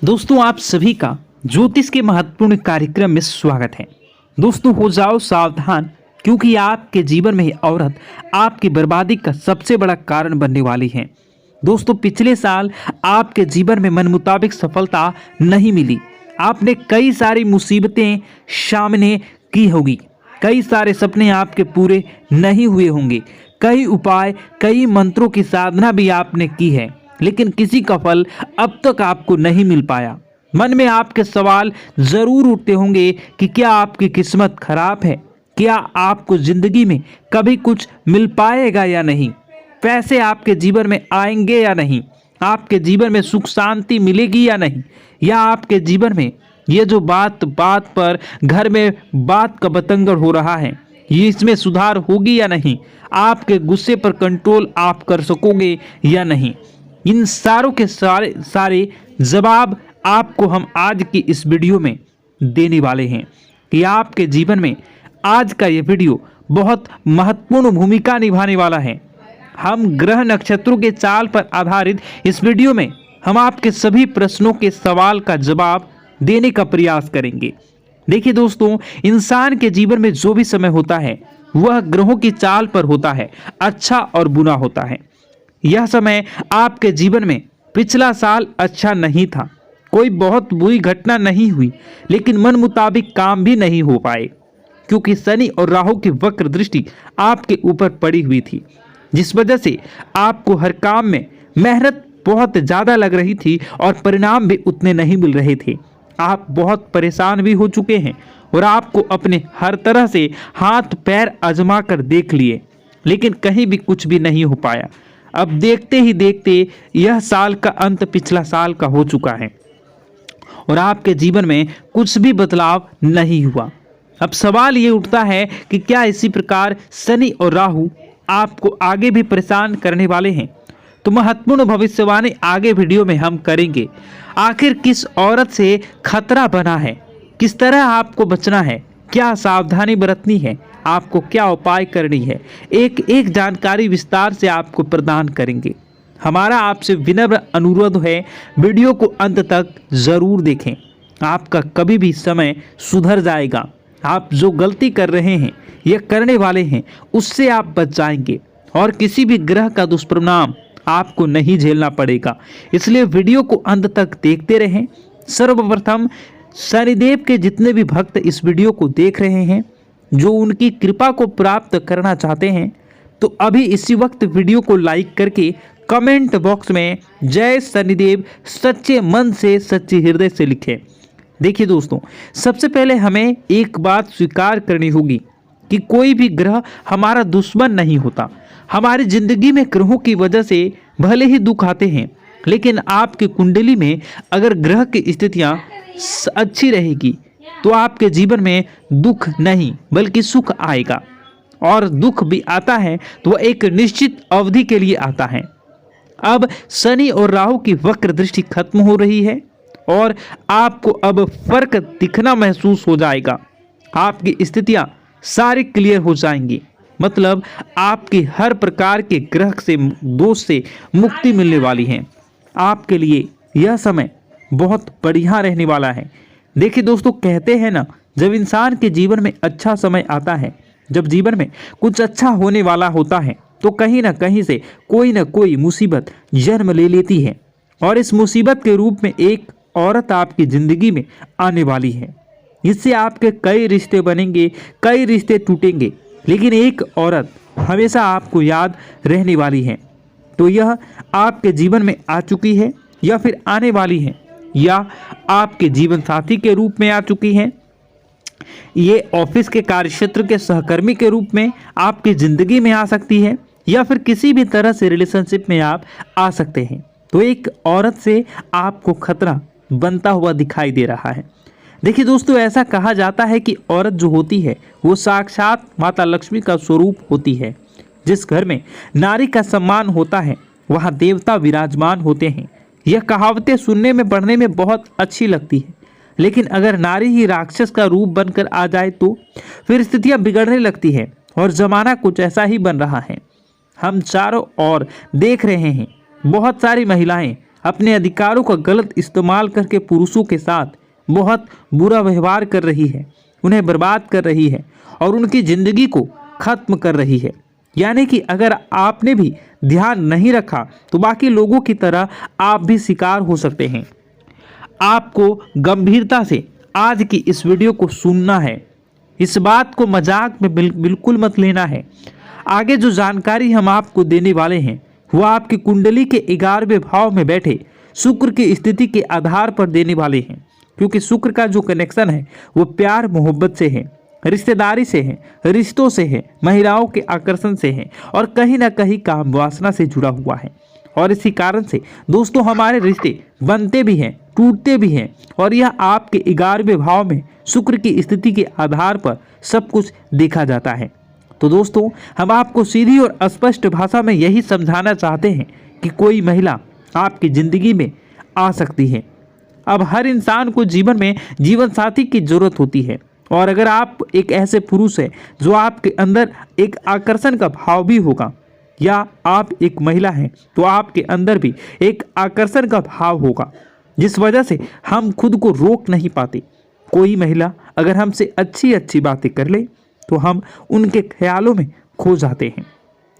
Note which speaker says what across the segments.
Speaker 1: दोस्तों आप सभी का ज्योतिष के महत्वपूर्ण कार्यक्रम में स्वागत है। दोस्तों हो जाओ सावधान, क्योंकि आपके जीवन में यह औरत आपकी बर्बादी का सबसे बड़ा कारण बनने वाली है। दोस्तों पिछले साल आपके जीवन में मन मुताबिक सफलता नहीं मिली। आपने कई सारी मुसीबतें सामने की होगी, कई सारे सपने आपके पूरे नहीं हुए होंगे, कई उपाय कई मंत्रों की साधना भी आपने की है, लेकिन किसी का फल अब तक आपको नहीं मिल पाया। मन में आपके सवाल जरूर उठते होंगे कि क्या आपकी किस्मत खराब है, क्या आपको जिंदगी में कभी कुछ मिल पाएगा या नहीं, पैसे आपके जीवन में आएंगे या नहीं, आपके जीवन में सुख शांति मिलेगी या नहीं, या आपके जीवन में ये जो बात बात पर घर में बात का बतंगड़ हो रहा है, ये इसमें सुधार होगी या नहीं, आपके गुस्से पर कंट्रोल आप कर सकोगे या नहीं। इन सारों के सारे जवाब आपको हम आज की इस वीडियो में देने वाले हैं कि आपके जीवन में आज का ये वीडियो बहुत महत्वपूर्ण भूमिका निभाने वाला है। हम ग्रह नक्षत्रों के चाल पर आधारित इस वीडियो में हम आपके सभी प्रश्नों के सवाल का जवाब देने का प्रयास करेंगे। देखिए दोस्तों, इंसान के जीवन में जो भी समय होता है वह ग्रहों की चाल पर होता है, अच्छा और बुरा होता है। यह समय आपके जीवन में पिछला साल अच्छा नहीं था, कोई बहुत बुरी घटना नहीं हुई, लेकिन मन मुताबिक काम भी नहीं हो पाए, क्योंकि शनि और राहु की वक्र दृष्टि आपके ऊपर पड़ी हुई थी, जिस वजह से आपको हर काम में मेहनत बहुत ज़्यादा लग रही थी और परिणाम भी उतने नहीं मिल रहे थे। आप बहुत परेशान भी हो चुके हैं और आपको अपने हर तरह से हाथ पैर आजमा कर देख लिए, लेकिन कहीं भी कुछ भी नहीं हो पाया। अब देखते ही देखते यह साल का अंत पिछला साल का हो चुका है और आपके जीवन में कुछ भी बदलाव नहीं हुआ। अब सवाल ये उठता है कि क्या इसी प्रकार शनि और राहु आपको आगे भी परेशान करने वाले हैं? तो महत्वपूर्ण भविष्यवाणी आगे वीडियो में हम करेंगे। आखिर किस औरत से खतरा बना है, किस तरह आपको बचना है, क्या सावधानी बरतनी है, आपको क्या उपाय करनी है, एक एक जानकारी विस्तार से आपको प्रदान करेंगे। हमारा आपसे विनम्र अनुरोध है, वीडियो को अंत तक जरूर देखें। आपका कभी भी समय सुधर जाएगा। आप जो गलती कर रहे हैं या करने वाले हैं उससे आप बच जाएंगे और किसी भी ग्रह का दुष्परिणाम आपको नहीं झेलना पड़ेगा। इसलिए वीडियो को अंत तक देखते रहें। सर्वप्रथम शनिदेव के जितने भी भक्त इस वीडियो को देख रहे हैं, जो उनकी कृपा को प्राप्त करना चाहते हैं, तो अभी इसी वक्त वीडियो को लाइक करके कमेंट बॉक्स में जय शनिदेव सच्चे मन से सच्चे हृदय से लिखें। देखिए दोस्तों, सबसे पहले हमें एक बात स्वीकार करनी होगी कि कोई भी ग्रह हमारा दुश्मन नहीं होता। हमारी जिंदगी में ग्रहों की वजह से भले ही दुख आते हैं, लेकिन आपकी कुंडली में अगर ग्रह की स्थितियां अच्छी रहेगी तो आपके जीवन में दुख नहीं बल्कि सुख आएगा, और दुख भी आता है तो वह एक निश्चित अवधि के लिए आता है। अब शनि और राहु की वक्र दृष्टि खत्म हो रही है और आपको अब फर्क दिखना महसूस हो जाएगा। आपकी स्थितियां सारी क्लियर हो जाएंगी, मतलब आपकी हर प्रकार के ग्रह से दोष से मुक्ति मिलने वाली है। आपके लिए यह समय बहुत बढ़िया रहने वाला है। देखिए दोस्तों, कहते हैं ना, जब इंसान के जीवन में अच्छा समय आता है, जब जीवन में कुछ अच्छा होने वाला होता है, तो कहीं ना कहीं से कोई ना कोई मुसीबत जन्म ले लेती है, और इस मुसीबत के रूप में एक औरत आपकी ज़िंदगी में आने वाली है। इससे आपके कई रिश्ते बनेंगे, कई रिश्ते टूटेंगे, लेकिन एक औरत हमेशा आपको याद रहने वाली है। तो यह आपके जीवन में आ चुकी है या फिर आने वाली है, या आपके जीवन साथी के रूप में आ चुकी है, ये ऑफिस के कार्यक्षेत्र के सहकर्मी के रूप में आपकी ज़िंदगी में आ सकती है, या फिर किसी भी तरह से रिलेशनशिप में आप आ सकते हैं। तो एक औरत से आपको खतरा बनता हुआ दिखाई दे रहा है। देखिए दोस्तों, ऐसा कहा जाता है कि औरत जो होती है वो साक्षात माता लक्ष्मी का स्वरूप होती है। जिस घर में नारी का सम्मान होता है वहाँ देवता विराजमान होते हैं। यह कहावतें सुनने में पढ़ने में बहुत अच्छी लगती है, लेकिन अगर नारी ही राक्षस का रूप बनकर आ जाए तो फिर स्थितियां बिगड़ने लगती है, और जमाना कुछ ऐसा ही बन रहा है। हम चारों ओर देख रहे हैं, बहुत सारी महिलाएं अपने अधिकारों का गलत इस्तेमाल करके पुरुषों के साथ बहुत बुरा व्यवहार कर रही है, उन्हें बर्बाद कर रही है और उनकी ज़िंदगी को ख़त्म कर रही है। यानी कि अगर आपने भी ध्यान नहीं रखा तो बाकी लोगों की तरह आप भी शिकार हो सकते हैं। आपको गंभीरता से आज की इस वीडियो को सुनना है, इस बात को मजाक में बिल्कुल मत लेना है। आगे जो जानकारी हम आपको देने वाले हैं वह आपकी कुंडली के 11वें भाव में बैठे शुक्र की स्थिति के आधार पर देने वाले हैं, क्योंकि शुक्र का जो कनेक्शन है वो प्यार मोहब्बत से है, रिश्तेदारी से है, रिश्तों से है, महिलाओं के आकर्षण से है और कहीं ना कहीं काम वासना से जुड़ा हुआ है। और इसी कारण से दोस्तों हमारे रिश्ते बनते भी हैं, टूटते भी हैं और यह आपके 11वें भाव में शुक्र की स्थिति के आधार पर सब कुछ देखा जाता है। तो दोस्तों हम आपको सीधी और स्पष्ट भाषा में यही समझाना चाहते हैं कि कोई महिला आपकी ज़िंदगी में आ सकती है। अब हर इंसान को जीवन में जीवन साथी की जरूरत होती है और अगर आप एक ऐसे पुरुष हैं जो आपके अंदर एक आकर्षण का भाव भी होगा या आप एक महिला हैं तो आपके अंदर भी एक आकर्षण का भाव होगा, जिस वजह से हम खुद को रोक नहीं पाते। कोई महिला अगर हमसे अच्छी अच्छी बातें कर ले तो हम उनके ख्यालों में खो जाते हैं,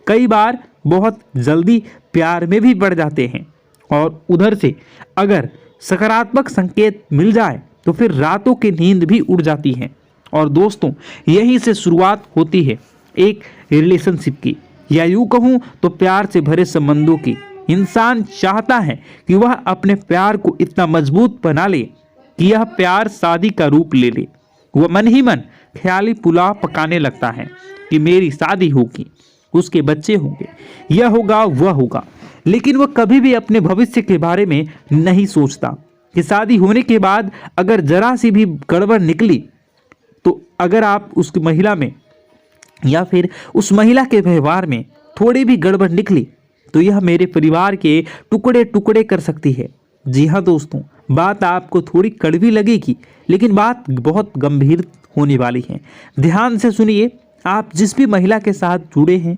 Speaker 1: कई बार बहुत जल्दी प्यार में भी बढ़ जाते हैं और उधर से अगर सकारात्मक संकेत मिल जाए तो फिर रातों की नींद भी उड़ जाती है। और दोस्तों यहीं से शुरुआत होती है एक रिलेशनशिप की, या यूँ कहूँ तो प्यार से भरे संबंधों की। इंसान चाहता है कि वह अपने प्यार को इतना मजबूत बना ले कि यह प्यार शादी का रूप ले ले। वह मन ही मन ख्याली पुलाव पकाने लगता है कि मेरी शादी होगी, उसके बच्चे होंगे, यह होगा वह होगा, लेकिन वह कभी भी अपने भविष्य के बारे में नहीं सोचता कि शादी होने के बाद अगर जरा सी भी गड़बड़ निकली तो अगर आप उस महिला में या फिर उस महिला के व्यवहार में थोड़ी भी गड़बड़ निकली तो यह मेरे परिवार के टुकड़े टुकड़े कर सकती है। जी हाँ दोस्तों, बात आपको थोड़ी कड़वी लगेगी लेकिन बात बहुत गंभीर होने वाली है। ध्यान से सुनिए। आप जिस भी महिला के साथ जुड़े हैं,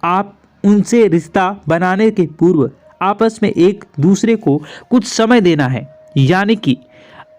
Speaker 1: आप उनसे रिश्ता बनाने के पूर्व आपस में एक दूसरे को कुछ समय देना है। यानी कि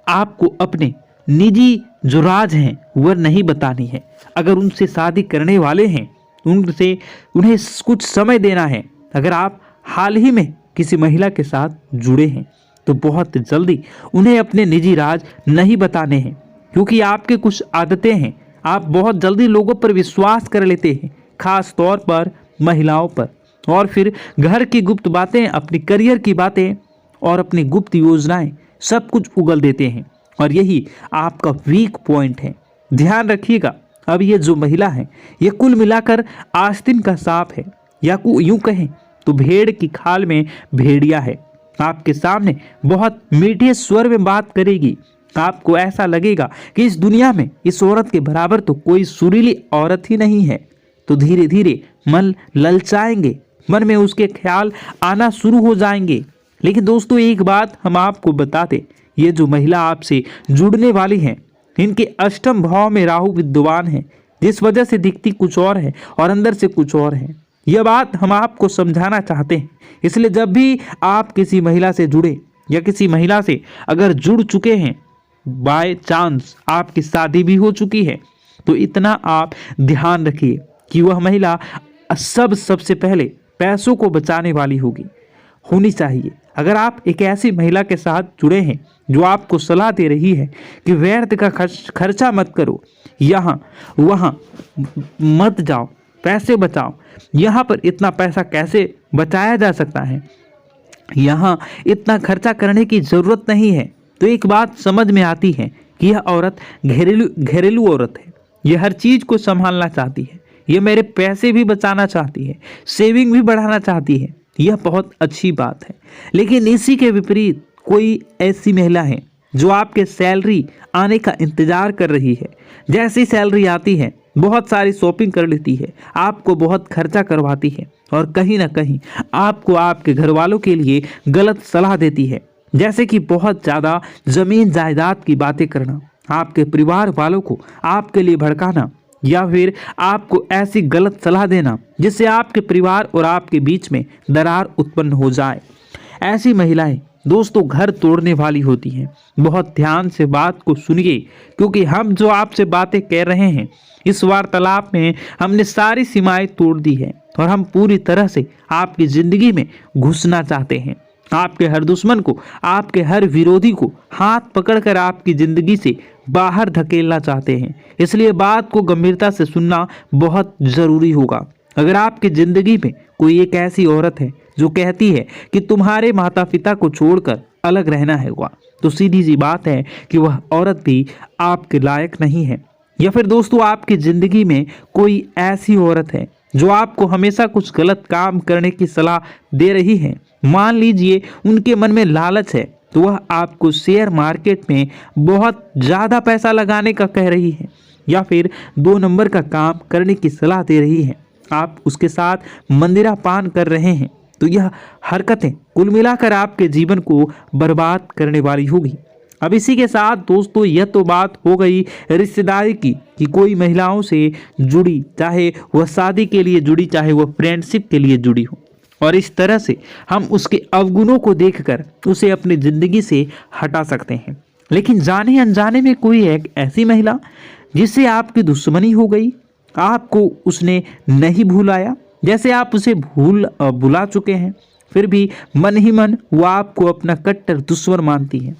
Speaker 1: आपको अपने निजी जो राज हैं वह नहीं बतानी है। अगर उनसे शादी करने वाले हैं उन्हें कुछ समय देना है। अगर आप हाल ही में किसी महिला के साथ जुड़े हैं तो बहुत जल्दी उन्हें अपने निजी राज नहीं बताने हैं, क्योंकि आपके कुछ आदतें हैं। आप बहुत जल्दी लोगों पर विश्वास कर लेते हैं, खास तौर पर महिलाओं पर, और फिर घर की गुप्त बातें, अपनी करियर की बातें और अपनी गुप्त योजनाएं सब कुछ उगल देते हैं और यही आपका वीक पॉइंट है। ध्यान रखिएगा। अब ये जो महिला है ये कुल मिलाकर आस्तीन का सांप है, या यूं कहें तो भेड़ की खाल में भेड़िया है। आपके सामने बहुत मीठे स्वर में बात करेगी। आपको ऐसा लगेगा कि इस दुनिया में इस औरत के बराबर तो कोई सुरीली औरत ही नहीं है। तो धीरे धीरे मन ललचाएंगे, मन में उसके ख्याल आना शुरू हो जाएंगे। लेकिन दोस्तों एक बात हम आपको बता दें, ये जो महिला आपसे जुड़ने वाली है इनके अष्टम भाव में राहु विद्यमान है, जिस वजह से दिखती कुछ और है और अंदर से कुछ और है। यह बात हम आपको समझाना चाहते हैं। इसलिए जब भी आप किसी महिला से जुड़े या किसी महिला से अगर जुड़ चुके हैं, बाय चांस आपकी शादी भी हो चुकी है, तो इतना आप ध्यान रखिए कि वह महिला सबसे पहले पैसों को बचाने वाली होनी चाहिए। अगर आप एक ऐसी महिला के साथ जुड़े हैं जो आपको सलाह दे रही है कि व्यर्थ का खर्चा मत करो, यहाँ वहाँ मत जाओ, पैसे बचाओ, यहाँ पर इतना पैसा कैसे बचाया जा सकता है, यहाँ इतना खर्चा करने की ज़रूरत नहीं है, तो एक बात समझ में आती है कि यह औरत घरेलू औरत है। यह हर चीज़ को संभालना चाहती है, यह मेरे पैसे भी बचाना चाहती है, सेविंग भी बढ़ाना चाहती है। यह बहुत अच्छी बात है। लेकिन इसी के विपरीत कोई ऐसी महिला है जो आपके सैलरी आने का इंतज़ार कर रही है। जैसी सैलरी आती है बहुत सारी शॉपिंग कर लेती है, आपको बहुत खर्चा करवाती है और कहीं ना कहीं आपको आपके घर वालों के लिए गलत सलाह देती है, जैसे कि बहुत ज़्यादा ज़मीन जायदाद की बातें करना, आपके परिवार वालों को आपके लिए भड़काना, या फिर आपको ऐसी गलत सलाह देना जिससे आपके परिवार और आपके बीच में दरार उत्पन्न हो जाए। ऐसी महिलाएं दोस्तों घर तोड़ने वाली होती हैं। बहुत ध्यान से बात को सुनिए, क्योंकि हम जो आपसे बातें कह रहे हैं इस वार्तालाप में हमने सारी सीमाएं तोड़ दी है और हम पूरी तरह से आपकी जिंदगी में घुसना चाहते हैं। आपके हर दुश्मन को, आपके हर विरोधी को हाथ पकड़कर आपकी जिंदगी से बाहर धकेलना चाहते हैं। इसलिए बात को गंभीरता से सुनना बहुत जरूरी होगा। अगर आपकी जिंदगी में कोई एक ऐसी औरत है जो कहती है कि तुम्हारे माता पिता को छोड़कर अलग रहना होगा, तो सीधी सी बात है कि वह औरत भी आपके लायक नहीं है। या फिर दोस्तों आपकी जिंदगी में कोई ऐसी औरत है जो आपको हमेशा कुछ गलत काम करने की सलाह दे रही है। मान लीजिए उनके मन में लालच है, तो वह आपको शेयर मार्केट में बहुत ज़्यादा पैसा लगाने का कह रही है या फिर 2 नंबर का काम करने की सलाह दे रही है। आप उसके साथ मंदिरा पान कर रहे हैं, तो यह हरकतें कुल मिलाकर आपके जीवन को बर्बाद करने वाली होगी। अब इसी के साथ दोस्तों यह तो बात हो गई रिश्तेदारी की कि कोई महिलाओं से जुड़ी, चाहे वह शादी के लिए जुड़ी, चाहे वह फ्रेंडशिप के लिए जुड़ी हो, और इस तरह से हम उसके अवगुणों को देखकर उसे अपनी जिंदगी से हटा सकते हैं। लेकिन जाने अनजाने में कोई एक ऐसी महिला जिससे आपकी दुश्मनी हो गई, आपको उसने नहीं भुलाया, जैसे आप उसे भुला चुके हैं, फिर भी मन ही मन वो आपको अपना कट्टर दुश्मन मानती है।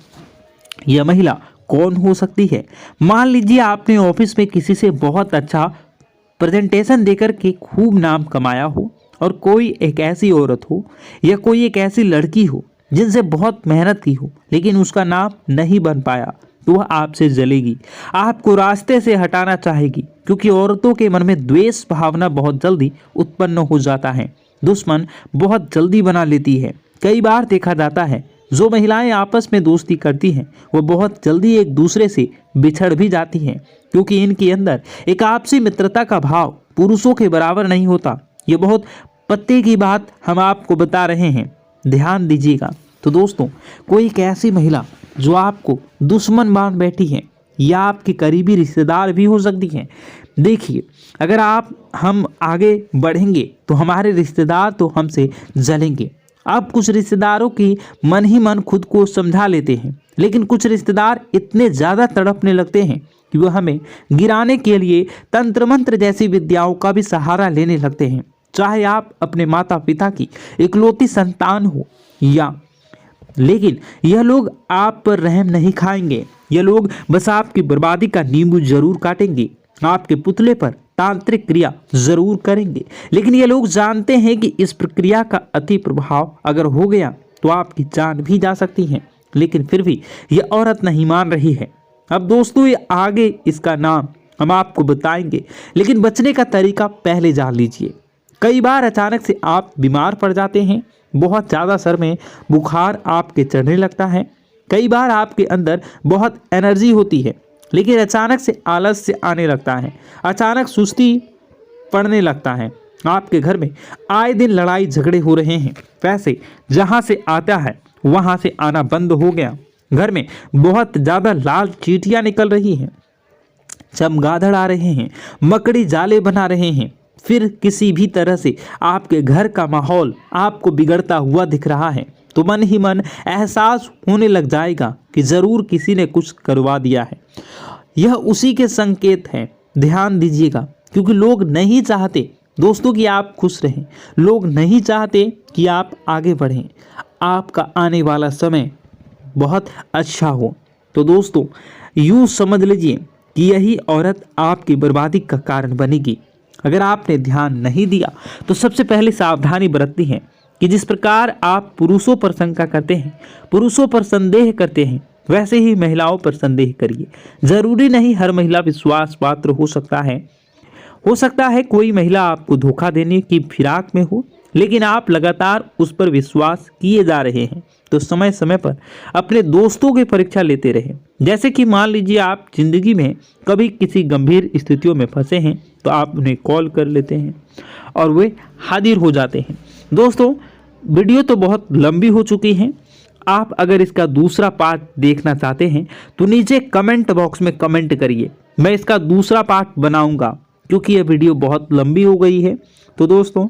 Speaker 1: यह महिला कौन हो सकती है? मान लीजिए आपने ऑफिस में किसी से बहुत अच्छा प्रेजेंटेशन देकर के खूब नाम कमाया हो, और कोई एक ऐसी औरत हो या कोई एक ऐसी लड़की हो जिनसे बहुत मेहनत की हो लेकिन उसका नाम नहीं बन पाया, तो वह आपसे जलेगी, आपको रास्ते से हटाना चाहेगी, क्योंकि औरतों के मन में द्वेष भावना बहुत जल्दी उत्पन्न हो जाता है। दुश्मन बहुत जल्दी बना लेती है। कई बार देखा जाता है जो महिलाएं आपस में दोस्ती करती हैं वो बहुत जल्दी एक दूसरे से बिछड़ भी जाती हैं, क्योंकि इनके अंदर एक आपसी मित्रता का भाव पुरुषों के बराबर नहीं होता। ये बहुत पते की बात हम आपको बता रहे हैं, ध्यान दीजिएगा। तो दोस्तों कोई एक ऐसी महिला जो आपको दुश्मन मान बैठी है या आपकी करीबी रिश्तेदार भी हो सकती हैं। देखिए, अगर हम आगे बढ़ेंगे तो हमारे रिश्तेदार तो हमसे जलेंगे। अब कुछ रिश्तेदारों की मन ही मन खुद को समझा लेते हैं, लेकिन कुछ रिश्तेदार इतने ज़्यादा तड़पने लगते हैं कि वह हमें गिराने के लिए तंत्र मंत्र जैसी विद्याओं का भी सहारा लेने लगते हैं। चाहे आप अपने माता पिता की इकलौती संतान हो या, लेकिन यह लोग आप पर रहम नहीं खाएंगे। यह लोग बस आपकी बर्बादी का नींबू जरूर काटेंगे, आपके पुतले पर तांत्रिक क्रिया जरूर करेंगे, लेकिन ये लोग जानते हैं कि इस प्रक्रिया का अति प्रभाव अगर हो गया तो आपकी जान भी जा सकती है। लेकिन फिर भी यह औरत नहीं मान रही है। अब दोस्तों ये आगे इसका नाम हम आपको बताएंगे, लेकिन बचने का तरीका पहले जान लीजिए। कई बार अचानक से आप बीमार पड़ जाते हैं, बहुत ज़्यादा सर में बुखार आपके चढ़ने लगता है। कई बार आपके अंदर बहुत एनर्जी होती है, लेकिन अचानक से आलस्य आने लगता है, अचानक सुस्ती पड़ने लगता है। आपके घर में आए दिन लड़ाई झगड़े हो रहे हैं, पैसे जहां से आता है वहां से आना बंद हो गया, घर में बहुत ज़्यादा लाल चींटियां निकल रही हैं, चमगादड़ आ रहे हैं, मकड़ी जाले बना रहे हैं, फिर किसी भी तरह से आपके घर का माहौल आपको बिगड़ता हुआ दिख रहा है, तो मन ही मन एहसास होने लग जाएगा कि ज़रूर किसी ने कुछ करवा दिया है। यह उसी के संकेत हैं, ध्यान दीजिएगा, क्योंकि लोग नहीं चाहते दोस्तों कि आप खुश रहें, लोग नहीं चाहते कि आप आगे बढ़ें, आपका आने वाला समय बहुत अच्छा हो। तो दोस्तों यूँ समझ लीजिए कि यही औरत आपकी बर्बादी का कारण बनेगी। अगर आपने ध्यान नहीं दिया तो सबसे पहले सावधानी बरतनी है कि जिस प्रकार आप पुरुषों पर शंका करते हैं, पुरुषों पर संदेह करते हैं, वैसे ही महिलाओं पर संदेह करिए। जरूरी नहीं हर महिला विश्वास पात्र हो सकता है कोई महिला आपको धोखा देने की फिराक में हो, लेकिन आप लगातार उस पर विश्वास किए जा रहे हैं, तो समय समय पर अपने दोस्तों की परीक्षा लेते रहें। जैसे कि मान लीजिए आप जिंदगी में कभी किसी गंभीर स्थितियों में फंसे हैं, तो आप उन्हें कॉल कर लेते हैं और वे हाजिर हो जाते हैं। दोस्तों वीडियो तो बहुत लंबी हो चुकी है, आप अगर इसका दूसरा पार्ट देखना चाहते हैं तो नीचे कमेंट बॉक्स में कमेंट करिए, मैं इसका दूसरा पार्ट बनाऊंगा, क्योंकि यह वीडियो बहुत लंबी हो गई है। तो दोस्तों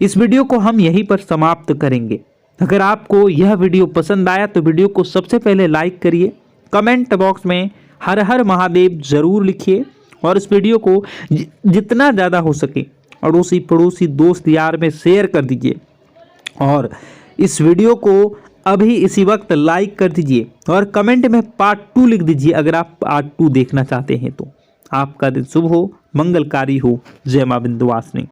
Speaker 1: इस वीडियो को हम यहीं पर समाप्त करेंगे। अगर आपको यह वीडियो पसंद आया तो वीडियो को सबसे पहले लाइक करिए, कमेंट बॉक्स में हर हर महादेव जरूर लिखिए और इस वीडियो को जितना ज़्यादा हो सके अड़ोसी पड़ोसी दोस्त यार में शेयर कर दीजिए और इस वीडियो को अभी इसी वक्त लाइक कर दीजिए और कमेंट में पार्ट 2 लिख दीजिए अगर आप पार्ट 2 देखना चाहते हैं तो। आपका दिन शुभ हो, मंगलकारी हो। जय मां विंध्यवासिनी।